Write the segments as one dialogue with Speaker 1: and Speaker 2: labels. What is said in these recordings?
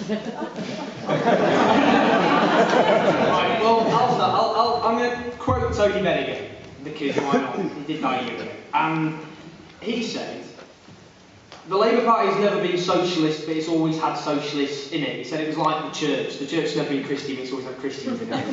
Speaker 1: Right, well, I'll start. I'm going to quote Tony Benn again, because why not? He did that a year ago. And he said, the Labour Party has never been socialist, but it's always had socialists in it. He said it was like the church. The church has never been Christian, but it's always had Christians in it.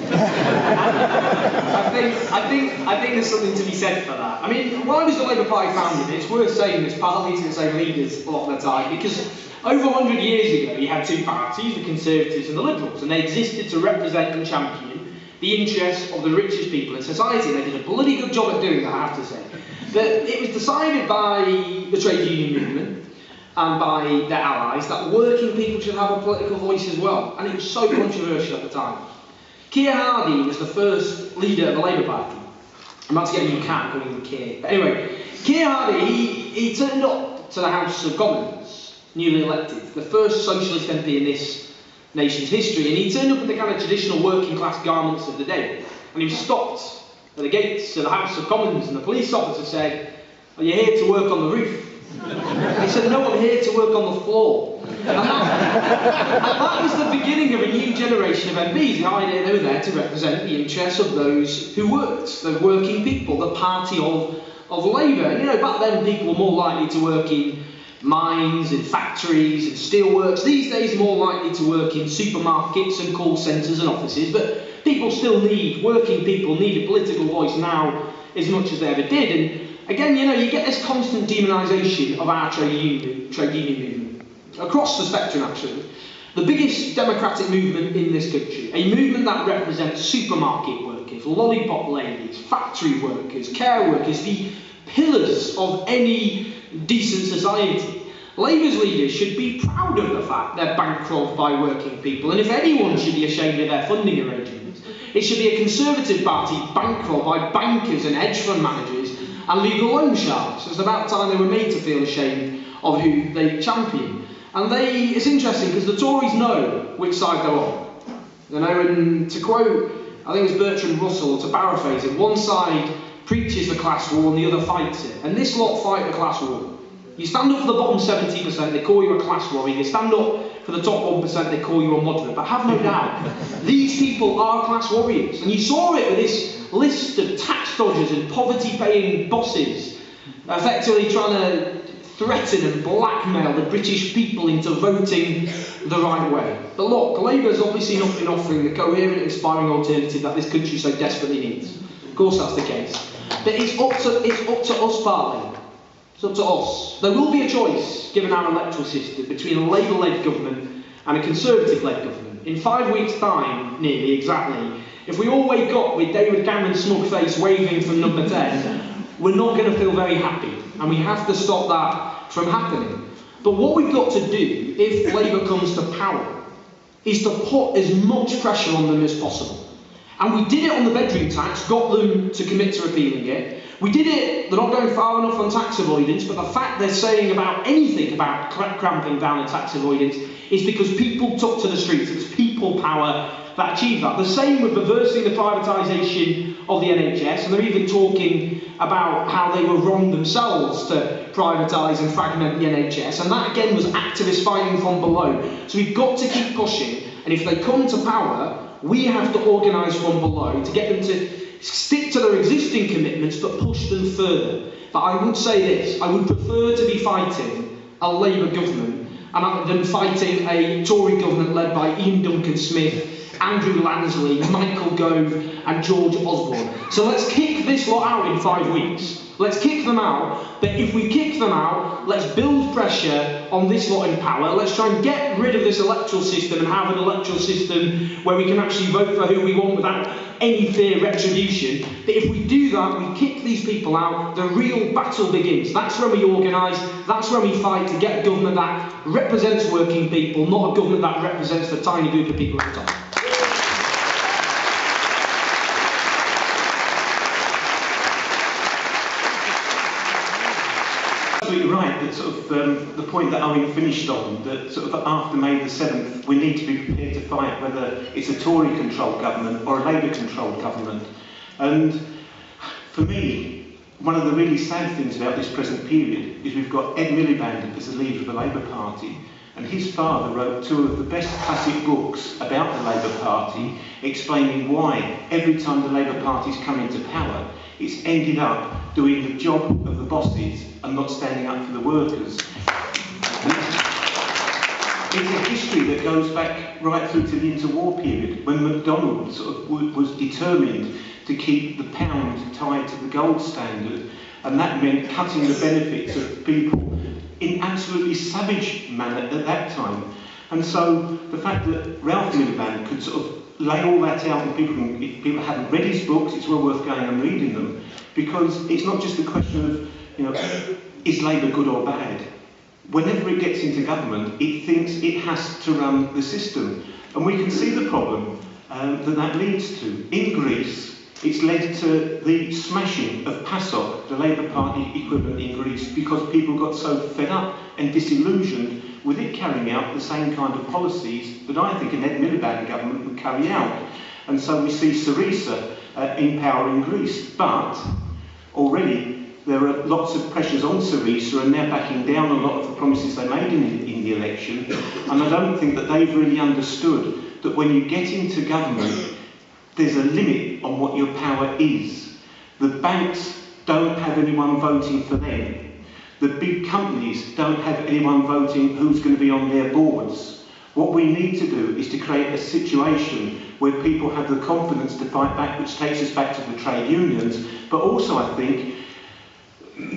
Speaker 1: I think there's something to be said for that. I mean, why was the Labour Party founded? It's worth saying this, partly to the same leaders a lot of the time, because over 100 years ago you had two parties, the Conservatives and the Liberals, and they existed to represent and champion the interests of the richest people in society. They did a bloody good job at doing that, I have to say. But it was decided by the trade union movement and by their allies that working people should have a political voice as well, and it was so controversial at the time. Keir Hardie was the first leader of the Labour Party. I'm about to get a new cat calling him Keir. But anyway, Keir Hardie, he turned up to the House of Commons, newly elected, the first socialist MP in this nation's history, and he turned up in the kind of traditional working class garments of the day, and he was stopped at the gates of the House of Commons, and the police officer said, "Are you here to work on the roof?" He said, "No, I'm here to work on the floor." And that was the beginning of a new generation of MPs. The idea they were there to represent the interests of those who worked, the working people, the party of Labour. And you know, back then people were more likely to work in mines and factories and steelworks. These days more likely to work in supermarkets and call centres and offices. But people still working people need a political voice now as much as they ever did. And again, you know, you get this constant demonisation of our trade union movement. Across the spectrum, actually. The biggest democratic movement in this country, a movement that represents supermarket workers, lollipop ladies, factory workers, care workers, the pillars of any decent society. Labour's leaders should be proud of the fact they're bankrolled by working people, and if anyone should be ashamed of their funding arrangements, it should be a Conservative party bankrolled by bankers and hedge fund managers and legal loan sharks. It's about time they were made to feel ashamed of who they champion. And it's interesting because the Tories know which side they're on. You know, and to quote, I think it was Bertrand Russell, or to paraphrase it, one side preaches the class war and the other fights it. And this lot fight the class war. You stand up for the bottom 70%, they call you a class warrior. You stand up for the top 1%, they call you a moderate. But have no doubt, these people are class warriors. And you saw it with this list of tax dodgers and poverty-paying bosses, effectively trying to threaten and blackmail the British people into voting the right way. But look, Labour's obviously not been offering the coherent, inspiring alternative that this country so desperately needs. Of course that's the case. But it's up to us partly. It's up to us. There will be a choice, given our electoral system, between a Labour-led government and a Conservative-led government. In 5 weeks' time, nearly exactly, if we all wake up with David Cameron's smug face waving from number 10, we're not going to feel very happy. And we have to stop that from happening. But what we've got to do, if Labour comes to power, is to put as much pressure on them as possible. And we did it on the bedroom tax, got them to commit to repealing it. We did it, they're not going far enough on tax avoidance, but the fact they're saying about anything about cramping down on tax avoidance is because people took to the streets. It was people power that achieved that. The same with reversing the privatisation of the NHS, and they're even talking about how they were wrong themselves to privatise and fragment the NHS, and that again was activists fighting from below. So we've got to keep pushing, and if they come to power, we have to organise from below to get them to stick to their existing commitments but push them further. But I would say this, I would prefer to be fighting a Labour government than fighting a Tory government led by Ian Duncan Smith, Andrew Lansley, Michael Gove and George Osborne. So let's kick this lot out in 5 weeks. Let's kick them out, but if we kick them out, let's build pressure on this lot in power. Let's try and get rid of this electoral system and have an electoral system where we can actually vote for who we want without any fear of retribution. But if we do that, we kick these people out, the real battle begins. That's when we organise, that's when we fight to get a government that represents working people, not a government that represents the tiny group of people at the top.
Speaker 2: Absolutely right, that sort of the point that Owen finished on, that sort of after May the 7th we need to be prepared to fight whether it's a Tory-controlled government or a Labour-controlled government. And for me, one of the really sad things about this present period is we've got Ed Miliband as the leader of the Labour Party, And his father wrote two of the best classic books about the Labour Party, explaining why every time the Labour Party's come into power, it's ended up doing the job of the bosses and not standing up for the workers. It's a history that goes back right through to the interwar period, when MacDonald sort of was determined to keep the pound tied to the gold standard, and that meant cutting the benefits of people in absolutely savage manner at that time. And so the fact that Ralph Miliband could sort of lay all that out, and if people haven't read his books, it's well worth going and reading them, because it's not just a question of, you know, is Labour good or bad? Whenever it gets into government, it thinks it has to run the system. And we can see the problem that leads to. In Greece, it's led to the smashing of PASOK, the Labour Party equivalent in Greece, because people got so fed up and disillusioned with it carrying out the same kind of policies that I think an Ed Miliband government would carry out. And so we see Syriza in power in Greece. But already there are lots of pressures on Syriza, and they're backing down a lot of the promises they made in the election. And I don't think that they've really understood that when you get into government, there's a limit on what your power is. The banks don't have anyone voting for them. The big companies don't have anyone voting who's going to be on their boards. What we need to do is to create a situation where people have the confidence to fight back, which takes us back to the trade unions. But also, I think,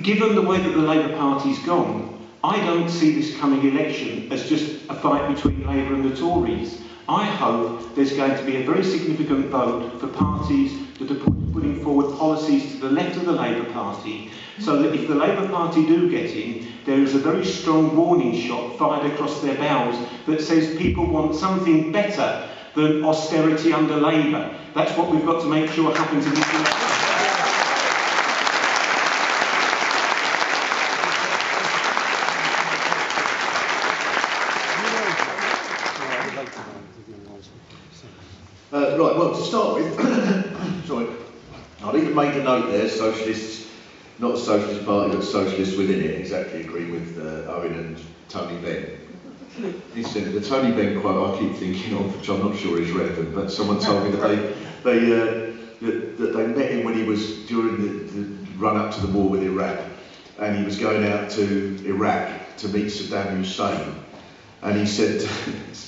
Speaker 2: given the way that the Labour Party's gone, I don't see this coming election as just a fight between Labour and the Tories. I hope there's going to be a very significant vote for parties that are putting forward policies to the left of the Labour Party, so that if the Labour Party do get in, there is a very strong warning shot fired across their bows that says people want something better than austerity under Labour. That's what we've got to make sure happens in this election.
Speaker 3: Right, well, to start with, sorry, I've even made a note there, Socialists, not a Socialist Party, but Socialists within it, exactly agree with Owen and Tony Benn. The Tony Benn quote I keep thinking of, which I'm not sure is relevant, but someone told me that they met him when he was during the run-up to the war with Iraq, and he was going out to Iraq to meet Saddam Hussein. And he said, the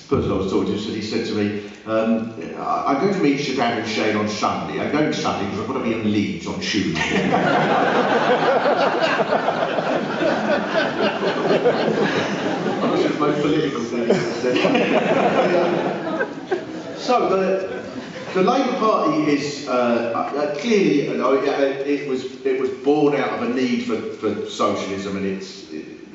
Speaker 3: person I was talking to, he said to me, I'm going to meet Saddam Hussein on Sunday. I'm going Sunday because I've got to be in Leeds on Tuesday. That's the most political thing he said. So the Labour Party is clearly, you know, it was born out of a need for socialism, and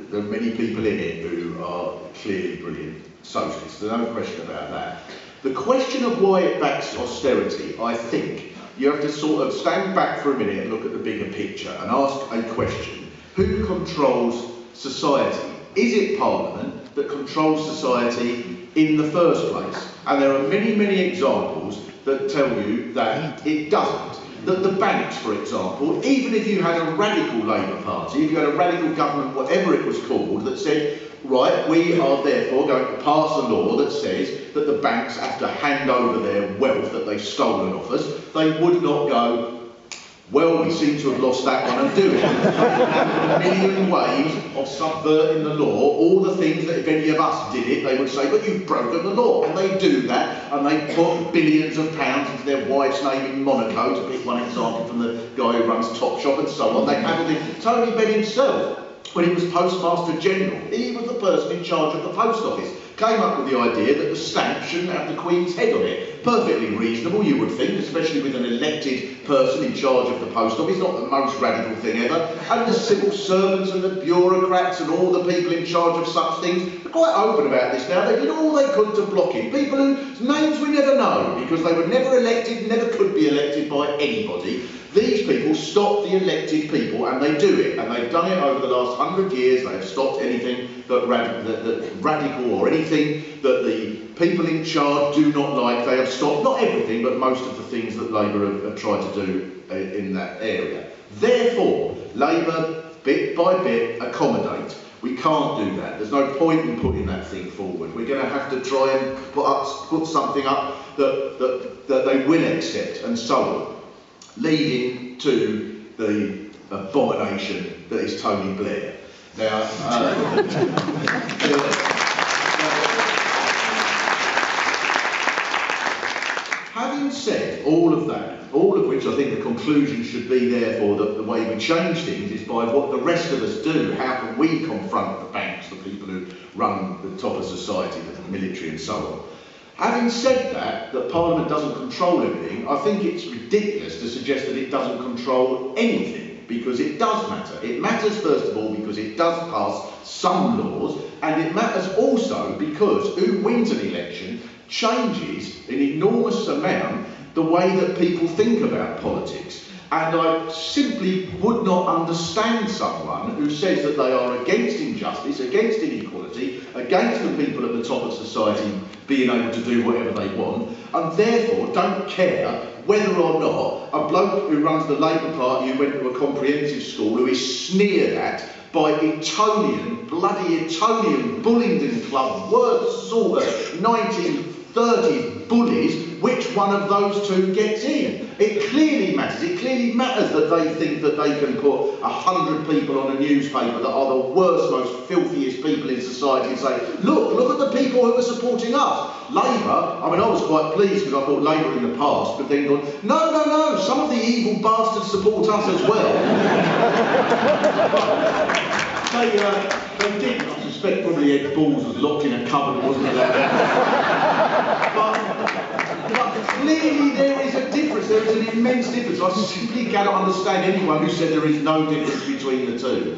Speaker 3: there are many people in it who are clearly brilliant socialists. There's no question about that. The question of why it backs austerity, I think you have to sort of stand back for a minute and look at the bigger picture and ask a question. Who controls society? Is it Parliament that controls society in the first place? And there are many, many examples that tell you that it doesn't. That the banks, for example, even if you had a radical Labour Party, if you had a radical government, whatever it was called, that said, right, we are therefore going to pass a law that says that the banks have to hand over their wealth that they've stolen off us, they would not go, well, we seem to have lost that one and do it. They have a million ways of subverting the law, all the things that if any of us did it, they would say, but you've broken the law. And they do that, and they put billions of pounds into their wife's name in Monaco, to pick one example from the guy who runs Topshop and so on. They handled it. Tony Benn himself, when he was Postmaster General, he was the person in charge of the post office, came up with the idea that the stamp shouldn't have the Queen's head on it. Perfectly reasonable, you would think, especially with an elected person in charge of the post office, not the most radical thing ever. And the civil servants and the bureaucrats and all the people in charge of such things are quite open about this now. They did all they could to block him. People whose names we never know, because they were never elected, never could be elected by anybody. These people stop the elected people, and they do it, and they've done it over the last 100 years. They have stopped anything that radical or anything that the people in charge do not like. They have stopped, not everything, but most of the things that Labour have tried to do in that area. Therefore, Labour, bit by bit, accommodate. We can't do that. There's no point in putting that thing forward. We're going to have to try and put something up that they will accept, and so on, leading to the abomination that is Tony Blair. Now, having said all of that, all of which I think the conclusion should be therefore that the way we change things is by what the rest of us do. How can we confront the banks, the people who run the top of society, the military and so on? Having said that Parliament doesn't control everything, I think it's ridiculous to suggest that it doesn't control anything, because it does matter. It matters first of all because it does pass some laws, and it matters also because who wins an election changes in enormous amount the way that people think about politics. And I simply would not understand someone who says that they are against injustice, against inequality, against the people at the top of society being able to do whatever they want, and therefore don't care whether or not a bloke who runs the Labour Party who went to a comprehensive school, who is sneered at by Etonian, bloody Etonian Bullingdon Club, worst sort of 1930s bullies, which one of those two gets in. It clearly matters. It clearly matters that they think that they can put 100 people on a newspaper that are the worst, most filthiest people in society and say, look at the people who are supporting us. Labour, I mean, I was quite pleased because I thought Labour in the past, but then gone, no, some of the evil bastards support us as well. They did. I suspect probably Ed Balls was locked in a cupboard, wasn't he? But clearly there is a difference. There is an immense difference. I simply cannot understand anyone who said there is no difference between the two.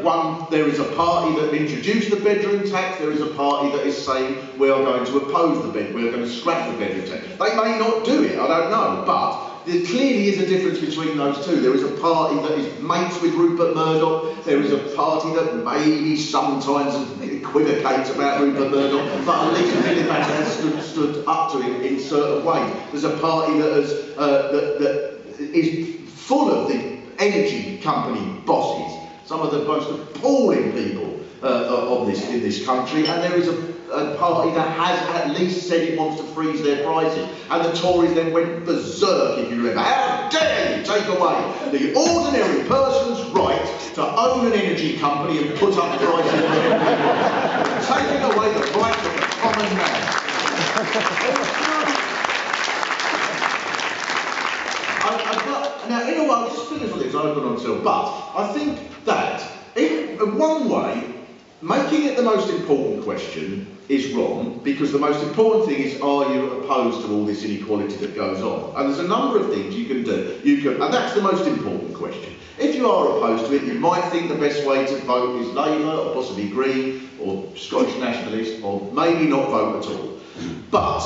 Speaker 3: One, there is a party that introduced the bedroom tax. There is a party that is saying we are going to oppose the bed. We are going to scrap the bedroom tax. They may not do it. I don't know, but there clearly is a difference between those two. There is a party that is mates with Rupert Murdoch. There is a party that maybe sometimes equivocates about Rupert Murdoch, but at least Miliband has stood up to him in certain ways. There's a party that has that is full of the energy company bosses, some of the most appalling people in this country, and there is a party that has at least said it wants to freeze their prices, and the Tories then went berserk, if you remember. How dare you take away the ordinary person's right to own an energy company and put up prices for everyone, taking away the right of the common man. Now, in a way, I'll just finish on this, I've gone on till, but I think that in one way, making it the most important question is wrong, because the most important thing is, are you opposed to all this inequality that goes on? And there's a number of things you can do. And that's the most important question. If you are opposed to it, you might think the best way to vote is Labour, or possibly Green, or Scottish Nationalist, or maybe not vote at all. But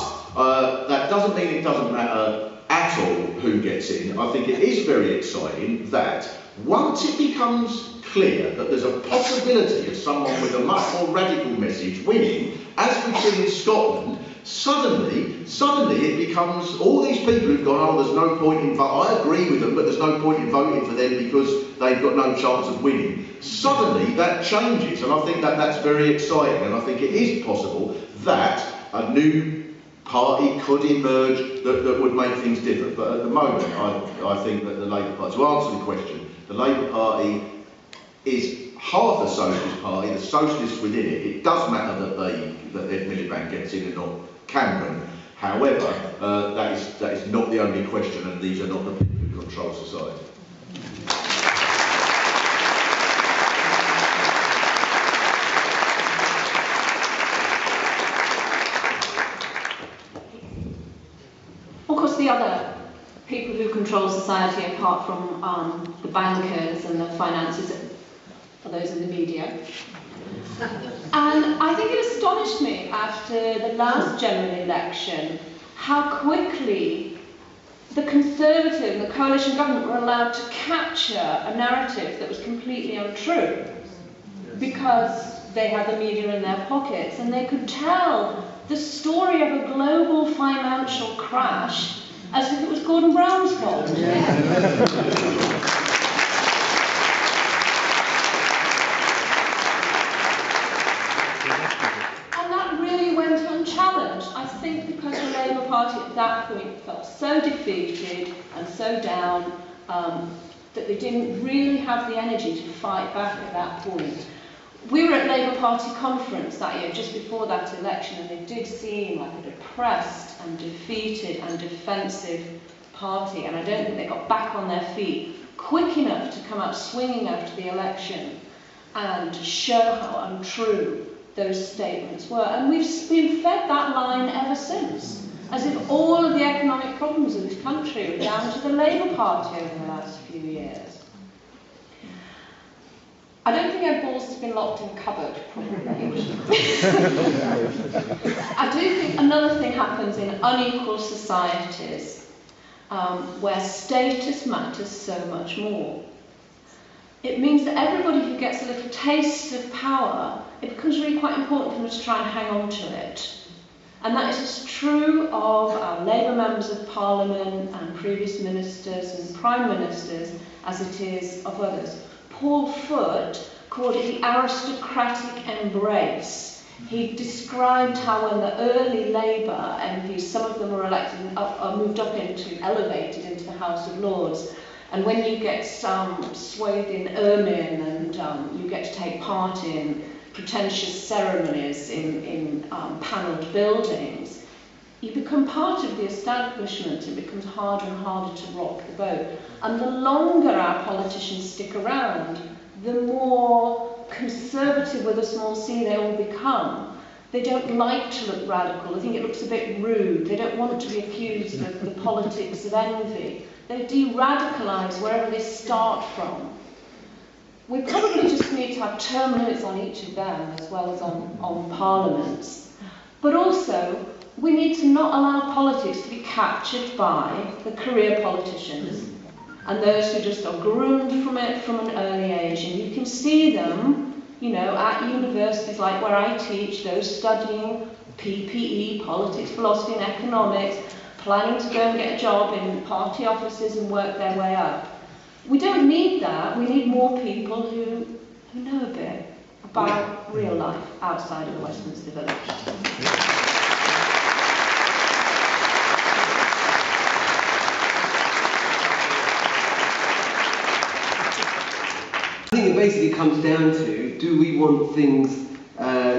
Speaker 3: that doesn't mean it doesn't matter at all who gets in. I think it is very exciting that once it becomes clear that there's a possibility of someone with a much more radical message winning, as we've seen in Scotland, suddenly it becomes all these people who've gone, oh, there's no point in voting. I agree with them, but there's no point in voting for them because they've got no chance of winning. Suddenly that changes, and I think that that's very exciting, and I think it is possible that a new party could emerge that would make things different. But at the moment, I think that the Labour Party, to answer the question, the Labour Party is half a socialist party, the socialists within it. It does matter that Ed Miliband gets in and not Cameron. However, that is not the only question, and these are not the people who control society.
Speaker 4: Of course, the other people who control society, apart from the bankers and the finances, are those in the media. And I think it astonished me after the last general election how quickly the Conservative and the coalition government were allowed to capture a narrative that was completely untrue, because they had the media in their pockets and they could tell the story of a global financial crash as if it was Gordon Brown's fault. think because the Labour Party at that point felt so defeated and so down that they didn't really have the energy to fight back at that point. We were at Labour Party conference that year, just before that election, and they did seem like a depressed and defeated and defensive party, and I don't think they got back on their feet quick enough to come out swinging after the election and show how untrue those statements were. And we've been fed that line ever since, as if all of the economic problems of this country were down to the Labour Party over the last few years. I don't think Ed Balls has been locked in a cupboard, probably. I do think another thing happens in unequal societies where status matters so much more. It means that everybody who gets a little taste of power, it becomes really quite important for them to try and hang on to it. And that is as true of our Labour members of Parliament and previous ministers and prime ministers as it is of others. Paul Foote called it the aristocratic embrace. He described how when the early Labour MPs, some of them were elected and moved up into, elevated into the House of Lords, and when you get swathed in ermine and you get to take part in pretentious ceremonies in panelled buildings, you become part of the establishment. It becomes harder and harder to rock the boat. And the longer our politicians stick around, the more conservative with a small c they all become. They don't like to look radical. They think it looks a bit rude. They don't want to be accused of the politics of envy. They de-radicalise wherever they start from. We probably just need to have term limits on each of them as well as on parliaments. But also, we need to not allow politics to be captured by the career politicians and those who just are groomed from it from an early age. And you can see them, you know, at universities like where I teach, those studying PPE, politics, philosophy and economics, planning to go and get a job in party offices and work their way up. We don't need that. We need more people who know a bit about real life outside of the Westminster Village.
Speaker 5: I think it basically comes down to, do we want things,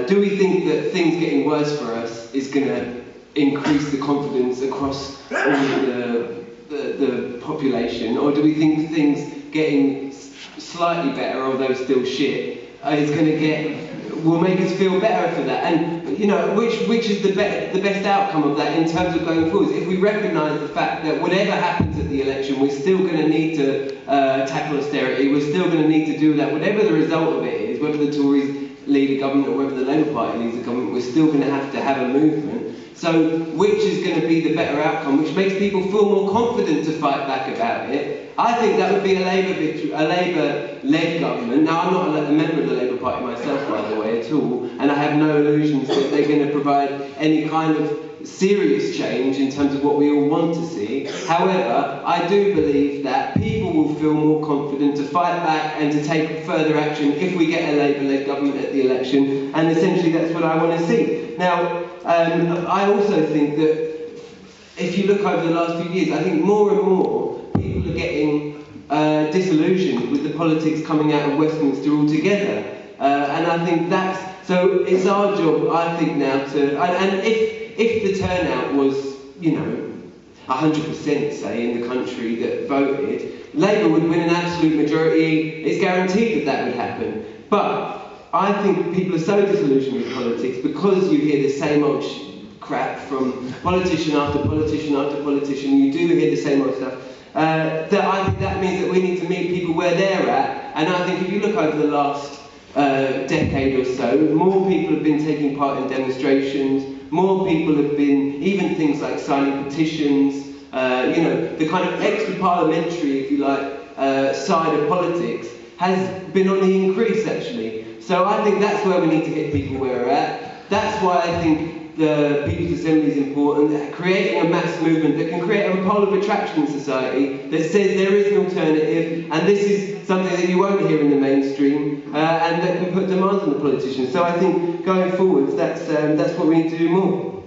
Speaker 5: do we think that things getting worse for us is going to increase the confidence across all the population, or do we think things getting slightly better, although still shit, is going to will make us feel better for that? And you know, which is the best outcome of that in terms of going forward? If we recognise the fact that whatever happens at the election, we're still going to need to tackle austerity, we're still going to need to do that, whatever the result of it is, whether the Tories lead a government or whether the Labour Party leads a government, we're still going to have a movement. So which is going to be the better outcome, which makes people feel more confident to fight back about it? I think that would be a Labour-led government. Now, I'm not a member of the Labour Party myself, by the way, at all, and I have no illusions that they're going to provide any kind of serious change in terms of what we all want to see. However, I do believe that people will feel more confident to fight back and to take further action if we get a Labour-led government at the election, and essentially that's what I want to see. Now, I also think that if you look over the last few years, I think more and more people are getting disillusioned with the politics coming out of Westminster altogether. And I think that's, so it's our job, I think, now to, and if the turnout was, you know, 100% say in the country that voted, Labour would win an absolute majority. It's guaranteed that that would happen. But I think people are so disillusioned with politics because you hear the same old crap from politician after politician after politician. You do hear the same old stuff. That I think that means that we need to meet people where they're at. And I think if you look over the last decade or so, more people have been taking part in demonstrations. More people have been, even things like signing petitions. You know, the kind of extra-parliamentary, if you like, side of politics has been on the increase, actually. So I think that's where we need to get people where we're at. That's why I think the People's Assembly is important, creating a mass movement that can create a pole of attraction in society that says there is an alternative, and this is something that you won't hear in the mainstream, and that can put demands on the politicians. So I think going forwards, that's what we need to do more.